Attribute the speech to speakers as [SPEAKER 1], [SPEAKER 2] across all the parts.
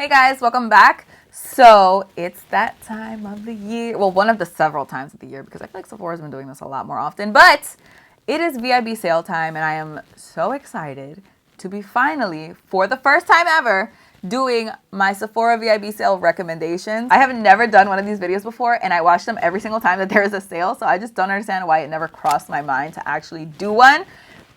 [SPEAKER 1] Hey guys, welcome back. So it's that time of the year. Well, one of the several times of the year because I feel like Sephora's been doing this a lot more often. But it is VIB sale time and I am so excited to be finally, for the first time ever, doing my Sephora VIB sale recommendations. I have never done one of these videos before and I watch them every single time that there is a sale. So I just don't understand why it never crossed my mind to actually do one.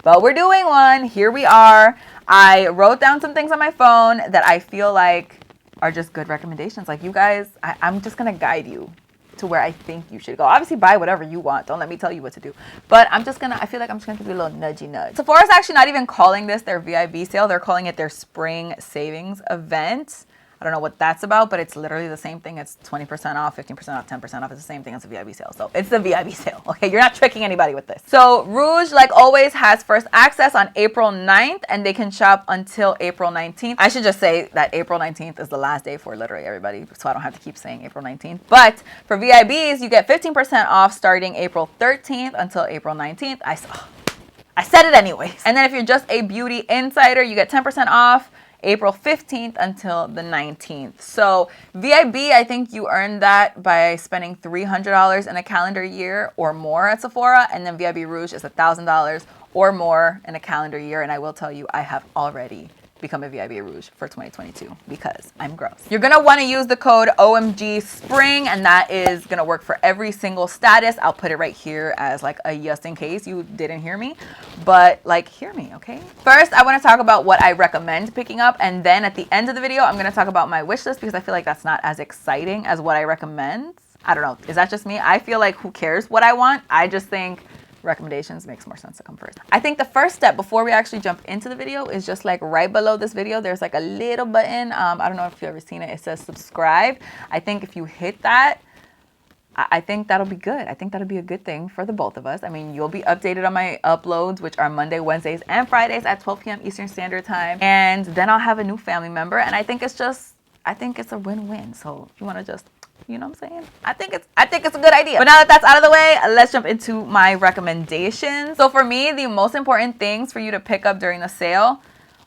[SPEAKER 1] But we're doing one. Here we are. I wrote down some things on my phone that I feel like are just good recommendations. Like you guys, I'm just going to guide you to where I think you should go. Obviously, buy whatever you want. Don't let me tell you what to do. But I feel like I'm just going to give you a little nudgy nudge. Sephora's actually not even calling this their VIB sale. They're calling it their spring savings event. I don't know what that's about, but it's literally the same thing. It's 20% off, 15% off, 10% off. It's the same thing as a VIB sale. So it's the VIB sale, okay? You're not tricking anybody with this. So Rouge, like always, has first access on April 9th, and they can shop until April 19th. I should just say that April 19th is the last day for literally everybody, so I don't have to keep saying April 19th. But for VIBs, you get 15% off starting April 13th until April 19th. I said it anyways. And then if you're just a beauty insider, you get 10% off April 15th until the 19th. So VIB, I think you earn that by spending $300 in a calendar year or more at Sephora. And then VIB Rouge is $1,000 or more in a calendar year. And I will tell you, I have already become a VIB Rouge for 2022 because I'm gross. You're going to want to use the code OMG Spring, and that is going to work for every single status. I'll put it right here as like a just in case you didn't hear me, but like hear me, okay? First, I want to talk about what I recommend picking up, and then at the end of the video, I'm going to talk about my wish list because I feel like that's not as exciting as what I recommend. I don't know. Is that just me? I feel like who cares what I want? I just think recommendations makes more sense to come first. I think the first step before we actually jump into the video is just like right below this video there's like a little button. I don't know if you've ever seen it. It says subscribe. I think if you hit that, I think that'll be good. I think that'll be a good thing for the both of us. I mean, you'll be updated on my uploads, which are Monday, Wednesdays, and Fridays at 12 p.m. Eastern Standard Time. And then I'll have a new family member. And I think it's a win-win. So if you want to just, you know what I'm saying? I think it's a good idea. But now that that's out of the way, let's jump into my recommendations. So for me, the most important things for you to pick up during the sale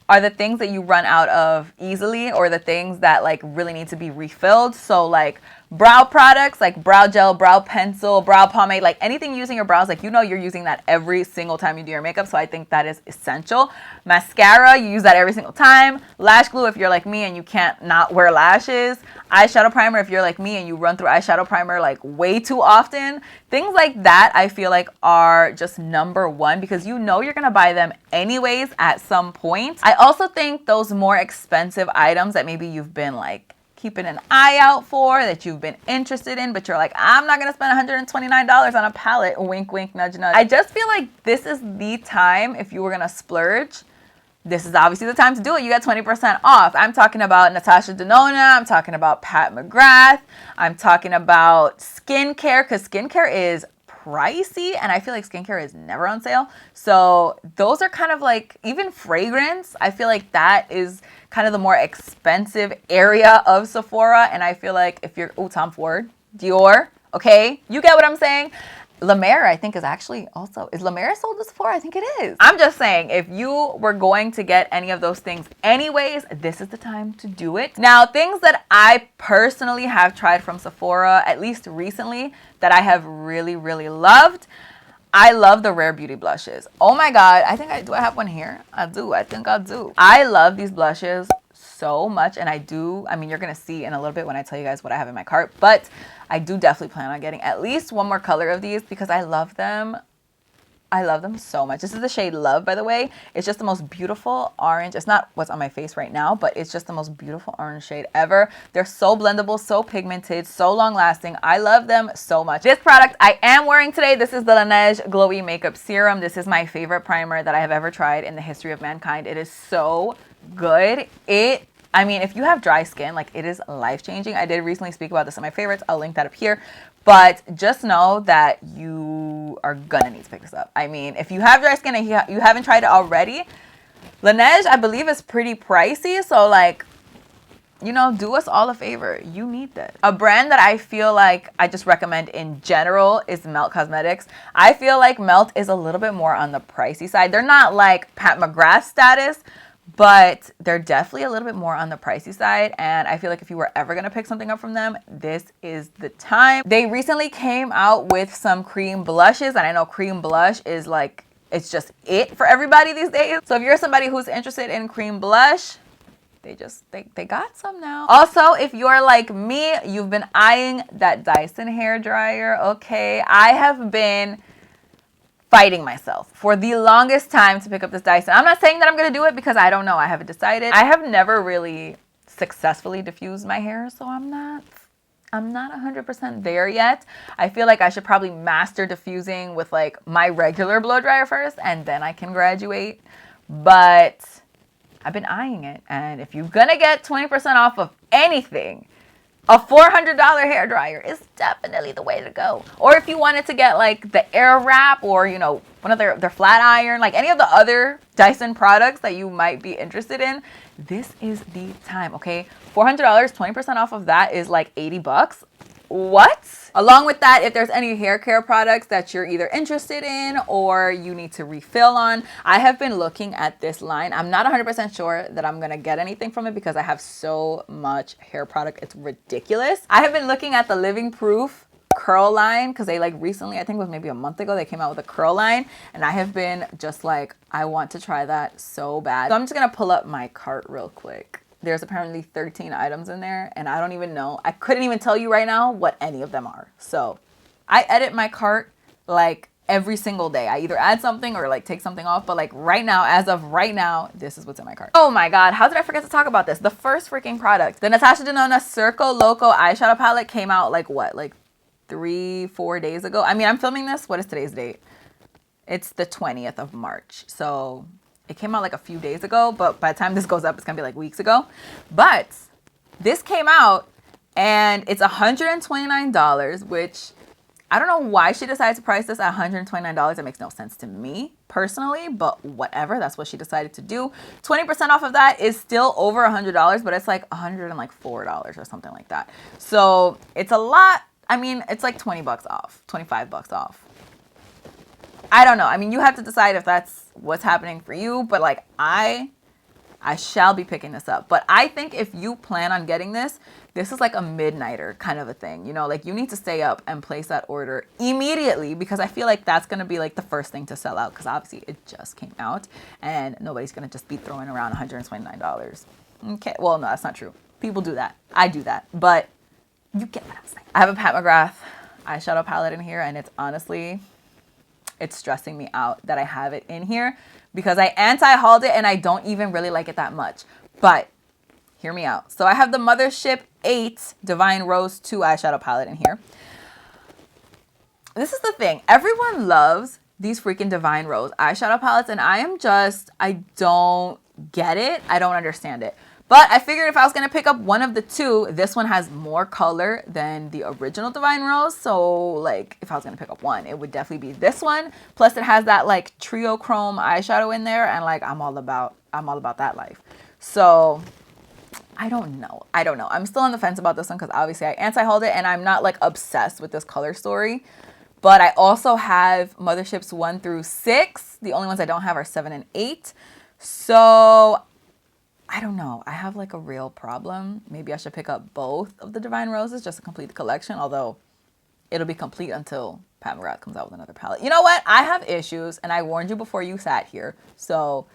[SPEAKER 1] are the things that you run out of easily or the things that like really need to be refilled. So like brow products like brow gel, brow pencil, brow pomade, like anything using your brows, like you know you're using that every single time you do your makeup. So I think that is essential. Mascara, you use that every single time. Lash glue if you're like me and you can't not wear lashes. Eyeshadow primer if you're like me and you run through eyeshadow primer like way too often. Things like that I feel like are just number one because you know you're gonna buy them anyways at some point. I also think those more expensive items that maybe you've been like keeping an eye out for, that you've been interested in, but you're like, I'm not gonna spend $129 on a palette, wink wink nudge nudge. I just feel like this is the time if you were gonna splurge. This is obviously the time to do it. You get 20% off. I'm talking about Natasha Denona. I'm talking about McGrath. I'm talking about skincare because skincare is pricey and I feel like skincare is never on sale. So those are kind of like, even fragrance, I feel like that is kind of the more expensive area of Sephora. And I feel like if you're, Tom Ford, Dior, okay, you get what I'm saying. La Mer, I think, is actually also, is La Mer sold to Sephora? I think it is. I'm just saying, if you were going to get any of those things anyways, this is the time to do it. Now, things that I personally have tried from Sephora, at least recently, that I have really, really loved. I love the Rare Beauty blushes. Oh my God, I have one here? I do, I think I do. I love these blushes so much, and I mean, you're gonna see in a little bit when I tell you guys what I have in my cart, but I do definitely plan on getting at least one more color of these because I love them. I love them so much. This is the shade Love, by the way. It's just the most beautiful orange. It's not what's on my face right now, but it's just the most beautiful orange shade ever. They're so blendable, so pigmented, so long lasting. I love them so much. This product I am wearing today, this is the Laneige Glowy Makeup Serum. This is my favorite primer that I have ever tried in the history of mankind. It is so good. I mean, if you have dry skin, like it is life-changing. I did recently speak about this in my favorites. I'll link that up here. But just know that you are gonna need to pick this up. I mean, if you have dry skin and you haven't tried it already, Laneige, I believe, is pretty pricey. So like, you know, do us all a favor. You need this. A brand that I feel like I just recommend in general is Melt Cosmetics. I feel like Melt is a little bit more on the pricey side. They're not like Pat McGrath status, but they're definitely a little bit more on the pricey side. And I feel like if you were ever gonna pick something up from them, this is the time. They recently came out with some cream blushes, and I know cream blush is like, it's just it for everybody these days. So if you're somebody who's interested in cream blush, they got some now. Also, if you're like me, you've been eyeing that Dyson hair dryer, okay? I have been fighting myself for the longest time to pick up this Dyson. I'm not saying that I'm gonna do it because I don't know. I haven't decided. I have never really successfully diffused my hair, so I'm not 100% there yet. I feel like I should probably master diffusing with like my regular blow dryer first, and then I can graduate. But I've been eyeing it, and if you're gonna get 20% off of anything, a $400 hair dryer is definitely the way to go. Or if you wanted to get like the Air Wrap, or you know, one of their flat iron, like any of the other Dyson products that you might be interested in, this is the time, okay? $400, 20% off of that is like 80 bucks. What? Along with that, if there's any hair care products that you're either interested in or you need to refill on, I have been looking at this line. I'm not 100% sure that I'm gonna get anything from it because I have so much hair product. It's ridiculous. I have been looking at the Living Proof curl line because they like recently, I think it was maybe a month ago, they came out with a curl line, and I have been just like, I want to try that so bad. So I'm just gonna pull up my cart real quick. There's apparently 13 items in there, and I don't even know. I couldn't even tell you right now what any of them are. So I edit my cart like every single day. I either add something or like take something off, but like right now, as of right now, this is what's in my cart. Oh my God, how did I forget to talk about this? The first freaking product. The Natasha Denona Circo Loco eyeshadow palette came out like what? Like 3-4 days ago. I mean, I'm filming this. What is today's date? It's the 20th of March. So it came out like a few days ago, but by the time this goes up, it's gonna be like weeks ago. But this came out and it's $129, which I don't know why she decided to price this at $129. It makes no sense to me personally, but whatever, that's what she decided to do. 20% off of that is still over $100, but it's like $104 or something like that. So it's a lot. I mean, it's like 20 bucks off, 25 bucks off. I don't know. I mean, you have to decide if that's what's happening for you, but like I shall be picking this up. But I think if you plan on getting this, this is like a midnighter kind of a thing. You know, like you need to stay up and place that order immediately because I feel like that's going to be like the first thing to sell out because obviously it just came out and nobody's going to just be throwing around $129. Okay. Well, no, that's not true. People do that. I do that. But you get what I'm saying. I have a Pat McGrath eyeshadow palette in here, and it's honestly, it's stressing me out that I have it in here because I anti-hauled it and I don't even really like it that much. But hear me out. So I have the Mothership 8 Divine Rose 2 eyeshadow palette in here. This is the thing. Everyone loves these freaking Divine Rose eyeshadow palettes, and I don't get it. I don't understand it. But I figured if I was going to pick up one of the two, this one has more color than the original Divine Rose. So like if I was going to pick up one, it would definitely be this one. Plus it has that like trio chrome eyeshadow in there. And like I'm all about that life. So I don't know. I'm still on the fence about this one because obviously I anti-hauled it and I'm not like obsessed with this color story. But I also have Motherships 1 through 6. The only ones I don't have are 7 and 8. So I don't know. I have like a real problem. Maybe I should pick up both of the Divine Roses just to complete the collection. Although it'll be complete until Pat McGrath comes out with another palette. You know what? I have issues and I warned you before you sat here. So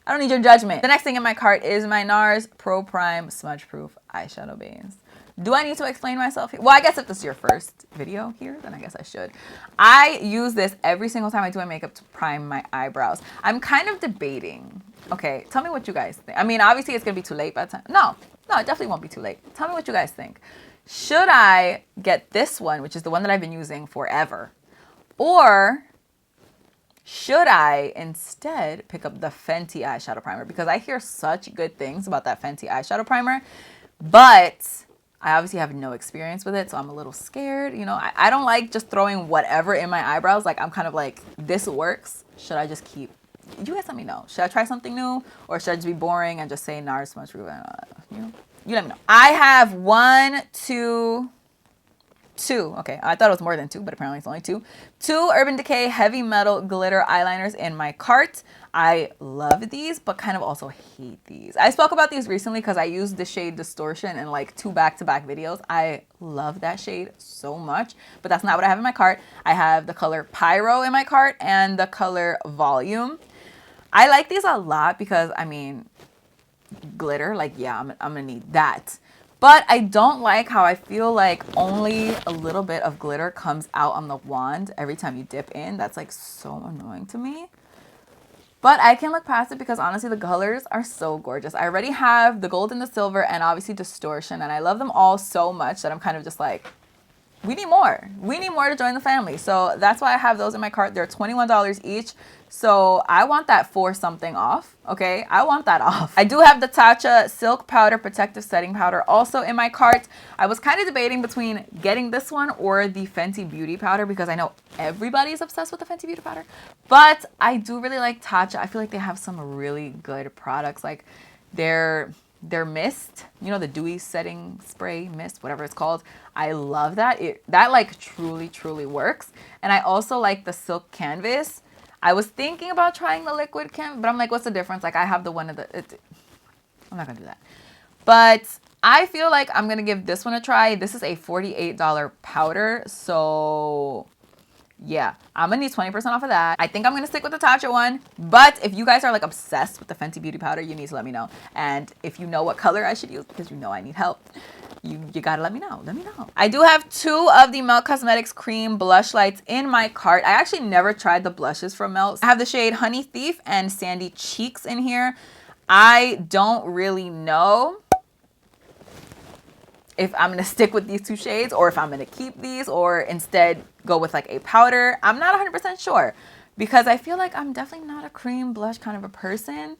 [SPEAKER 1] I don't need your judgment. The next thing in my cart is my Nars Pro Prime Smudge Proof Eyeshadow Base. Do I need to explain myself here? Well, I guess if this is your first video here, then I guess I should. I use this every single time I do my makeup to prime my eyebrows. I'm kind of debating. Okay, tell me what you guys think. I mean, obviously it's gonna be too late by the time. No, it definitely won't be too late. Tell me what you guys think. Should I get this one, which is the one that I've been using forever? Or should I instead pick up the Fenty eyeshadow primer? Because I hear such good things about that Fenty eyeshadow primer, but I obviously have no experience with it, so I'm a little scared. You know, I don't like just throwing whatever in my eyebrows. Like, I'm kind of like, this works. Should I just keep? You guys let me know. Should I try something new? Or should I just be boring and just say Nars Smudge Proof? You let me know. I have 1, 2, two. Okay, I thought it was more than two, but apparently it's only two. Two Urban Decay Heavy Metal Glitter Eyeliners in my cart. I love these, but kind of also hate these. I spoke about these recently because I used the shade Distortion in like 2 back-to-back videos. I love that shade so much, but that's not what I have in my cart. I have the color Pyro in my cart and the color Volume. I like these a lot because, I mean, glitter, like, yeah, I'm gonna need that. But I don't like how I feel like only a little bit of glitter comes out on the wand every time you dip in. That's like so annoying to me. But I can look past it because honestly the colors are so gorgeous. I already have the gold and the silver and obviously Distortion, and I love them all so much that I'm kind of just like, we need more. We need more to join the family. So that's why I have those in my cart. They're $21 each. So I want that for something off, okay? I want that off. I do have the Tatcha Silk Powder Protective Setting Powder also in my cart. I was kind of debating between getting this one or the Fenty Beauty Powder because I know everybody's obsessed with the Fenty Beauty Powder. But I do really like Tatcha. I feel like they have some really good products. Like their mist, you know, the dewy setting spray mist, whatever it's called. I love that. That like truly works. And I also like the Silk Canvas. I was thinking about trying the liquid canvas, but I'm like, what's the difference? Like I have the one of the, I'm not gonna do that. But I feel like I'm gonna give this one a try. This is a $48 powder. So yeah, I'm gonna need 20% off of that. I think I'm gonna stick with the Tatcha one. But if you guys are like obsessed with the Fenty Beauty powder, you need to let me know. And if you know what color I should use, because you know I need help, you gotta let me know. Let me know. I do have 2 of the Melt Cosmetics cream blush lights in my cart. I actually never tried the blushes from Melt. I have the shade Honey Thief and Sandy Cheeks in here. I don't really know if I'm gonna stick with these 2 shades or if I'm gonna keep these or instead go with like a powder. I'm not 100% sure because I feel like I'm definitely not a cream blush kind of a person,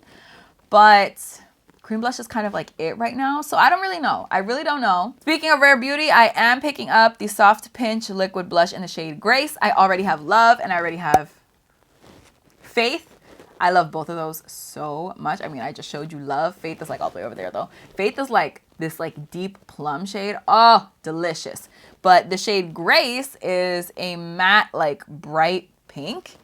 [SPEAKER 1] but cream blush is kind of like it right now. So I don't really know. I really don't know. Speaking of Rare Beauty, I am picking up the Soft Pinch Liquid Blush in the shade Grace. I already have Love and I already have Faith. I love both of those so much. I mean, I just showed you Love. Faith is like all the way over there though. Faith is like this like deep plum shade. Oh, delicious. But the shade Grace is a matte like bright pink.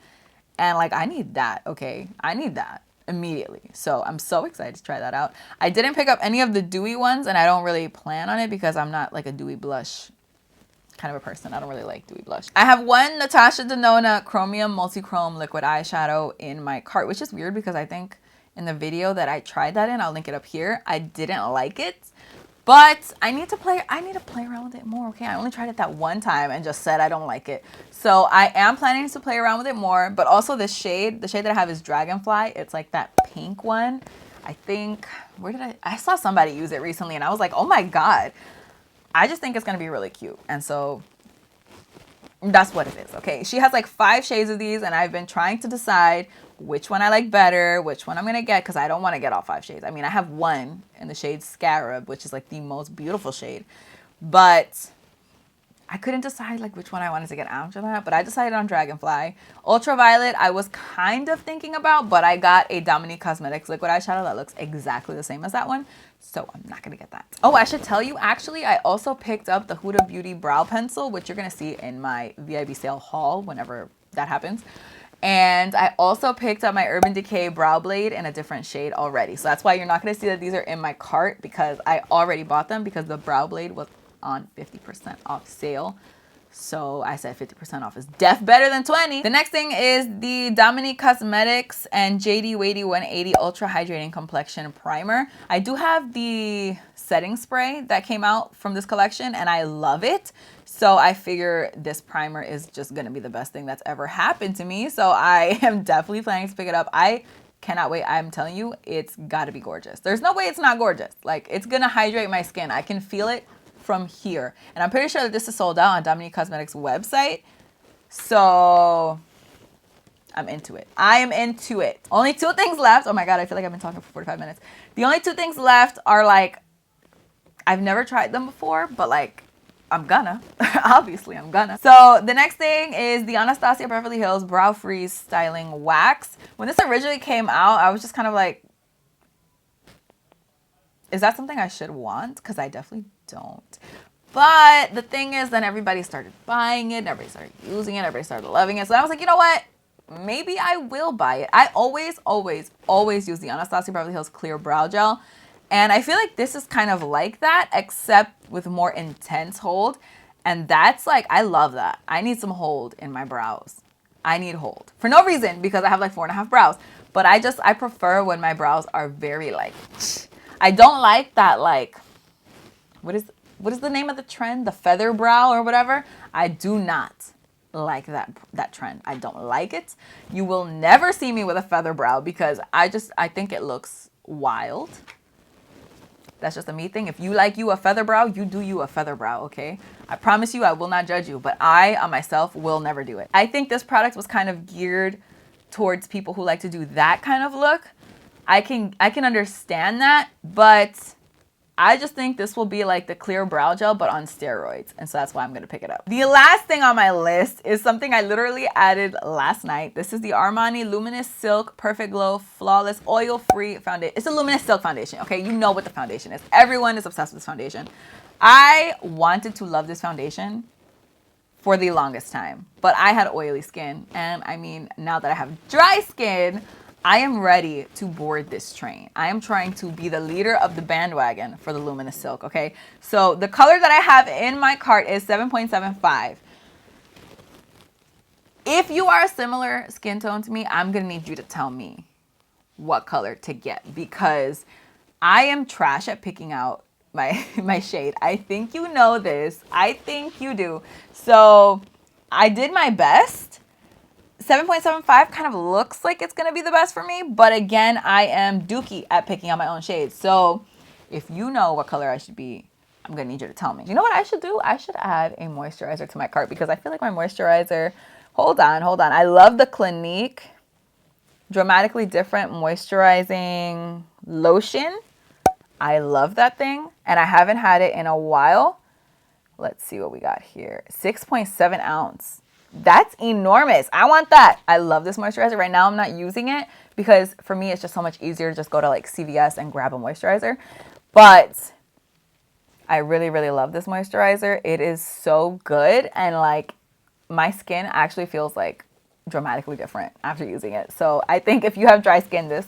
[SPEAKER 1] And like I need that, okay? I need that immediately. So I'm so excited to try that out. I didn't pick up any of the dewy ones and I don't really plan on it because I'm not like a dewy blush kind of a person. I don't really like dewy blush. I have one Natasha Denona Chromium Multi-Chrome Liquid Eyeshadow in my cart, which is weird because I think in the video that I tried that in, I'll link it up here, I didn't like it. But I need to play around with it more, okay? I only tried it that one time and just said I don't like it. So I am planning to play around with it more, but also this shade, the shade that I have is Dragonfly. It's like that pink one. I think, I saw somebody use it recently and I was like, oh my God. I just think it's gonna be really cute. And so that's what it is, okay? She has like 5 shades of these and I've been trying to decide which one I like better, which one I'm gonna get, because I don't want to get all 5 shades. I mean, I have one in the shade Scarab, which is like the most beautiful shade, but I couldn't decide like which one I wanted to get after that, but I decided on Dragonfly. Ultraviolet, I was kind of thinking about, but I got a Dominique Cosmetics liquid eyeshadow that looks exactly the same as that one, so I'm not gonna get that. Oh, I should tell you, actually, I also picked up the Huda Beauty Brow Pencil, which you're gonna see in my VIB sale haul whenever that happens. And I also picked up my Urban Decay Brow Blade in a different shade already. So that's why you're not gonna see that these are in my cart, because I already bought them because the Brow Blade was on 50% off sale. So I said 50% off is def better than 20. The next thing is the Dominique Cosmetics and JD Wady 180 Ultra Hydrating Complexion Primer. I do have the setting spray that came out from this collection and I love it. So I figure this primer is just gonna be the best thing that's ever happened to me. So I am definitely planning to pick it up. I cannot wait. I'm telling you, it's gotta be gorgeous. There's no way it's not gorgeous. Like, it's gonna hydrate my skin. I can feel it from here. And I'm pretty sure that this is sold out on Dominique Cosmetics website. So I'm into it. I am into it. Only 2 things left. Oh my God, I feel like I've been talking for 45 minutes. The only 2 things left are like, I've never tried them before, but like, I'm gonna. Obviously, I'm gonna. So the next thing is the Anastasia Beverly Hills Brow Freeze Styling Wax. When this originally came out, I was just kind of like, is that something I should want? Because I definitely don't. But the thing is, then everybody started buying it, everybody started using it, everybody started loving it. So I was like, you know what? Maybe I will buy it. I always use the Anastasia Beverly Hills Clear Brow Gel. And I feel like this is kind of like that, except with more intense hold. And that's like, I love that. I need some hold in my brows. I need hold. For no reason, because I have like 4.5 brows. But I prefer when my brows are very like, I don't like that like, what is the name of the trend? The feather brow or whatever? I do not like that trend. I don't like it. You will never see me with a feather brow because I think it looks wild. That's just a me thing. If you like you a feather brow, you do you a feather brow, okay? I promise you I will not judge you, but I on myself will never do it. I think this product was kind of geared towards people who like to do that kind of look. I can understand that, but I just think this will be like the clear brow gel, but on steroids. And so that's why I'm going to pick it up. The last thing on my list is something I literally added last night. This is the Armani Luminous Silk Perfect Glow Flawless Oil-Free Foundation. It's a luminous silk foundation, okay? You know what the foundation is. Everyone is obsessed with this foundation. I wanted to love this foundation for the longest time, but I had oily skin. And I mean, now that I have dry skin, I am ready to board this train. I am trying to be the leader of the bandwagon for the Luminous Silk, okay? So the color that I have in my cart is 7.75. If you are a similar skin tone to me, I'm gonna need you to tell me what color to get because I am trash at picking out my shade. I think you know this. I think you do. So I did my best. 7.75 kind of looks like it's going to be the best for me. But again, I am dookie at picking out my own shades. So if you know what color I should be, I'm going to need you to tell me. You know what I should do? I should add a moisturizer to my cart because I feel like my moisturizer... Hold on. I love the Clinique Dramatically Different Moisturizing Lotion. I love that thing. And I haven't had it in a while. Let's see what we got here. 6.7 ounce. That's enormous. I want that. I love this moisturizer. Right now I'm not using it because for me it's just so much easier to just go to like CVS and grab a moisturizer. But I really, really love this moisturizer. It is so good and like my skin actually feels like dramatically different after using it. So I think if you have dry skin, this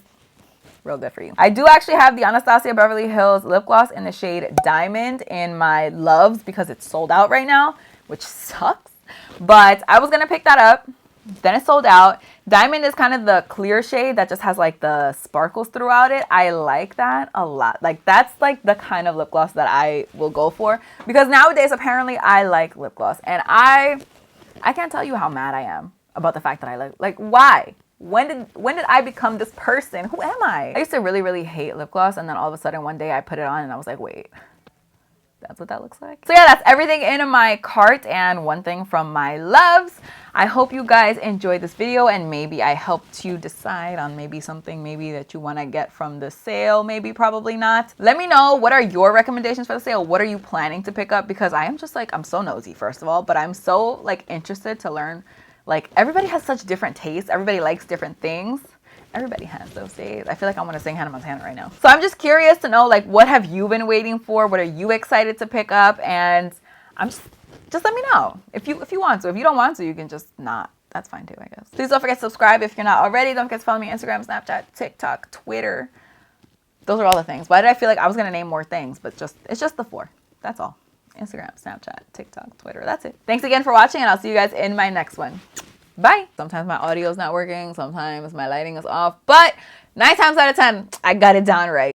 [SPEAKER 1] real good for you. I do actually have the Anastasia Beverly Hills lip gloss in the shade Diamond in my loves because it's sold out right now, which sucks. But I was going to pick that up. Then it sold out. Diamond is kind of the clear shade that just has like the sparkles throughout it. I like that a lot. Like that's like the kind of lip gloss that I will go for. Because nowadays apparently I like lip gloss. And I can't tell you how mad I am about the fact that I like why? When did I become this person? Who am I? I used to really, really hate lip gloss. And then all of a sudden one day I put it on and I was like, wait. That's what that looks like. So yeah, that's everything in my cart and one thing from my loves. I hope you guys enjoyed this video and maybe I helped you decide on maybe something that you want to get from the sale. Maybe, probably not. Let me know, what are your recommendations for the sale? What are you planning to pick up? Because I am just like, I'm so nosy first of all, but I'm so like interested to learn. Like everybody has such different tastes. Everybody likes different things. Everybody has those days. I feel like I want to sing Hannah Montana right now. So I'm just curious to know, like, what have you been waiting for? What are you excited to pick up? And I'm just let me know if you want to. If you don't want to, you can just not. That's fine too, I guess. Please don't forget to subscribe if you're not already. Don't forget to follow me on Instagram, Snapchat, TikTok, Twitter. Those are all the things. Why did I feel like I was gonna name more things? But it's just the 4. That's all. Instagram, Snapchat, TikTok, Twitter. That's it. Thanks again for watching, and I'll see you guys in my next one. Bye. Sometimes my audio is not working. Sometimes my lighting is off. But 9 times out of 10, I got it down right.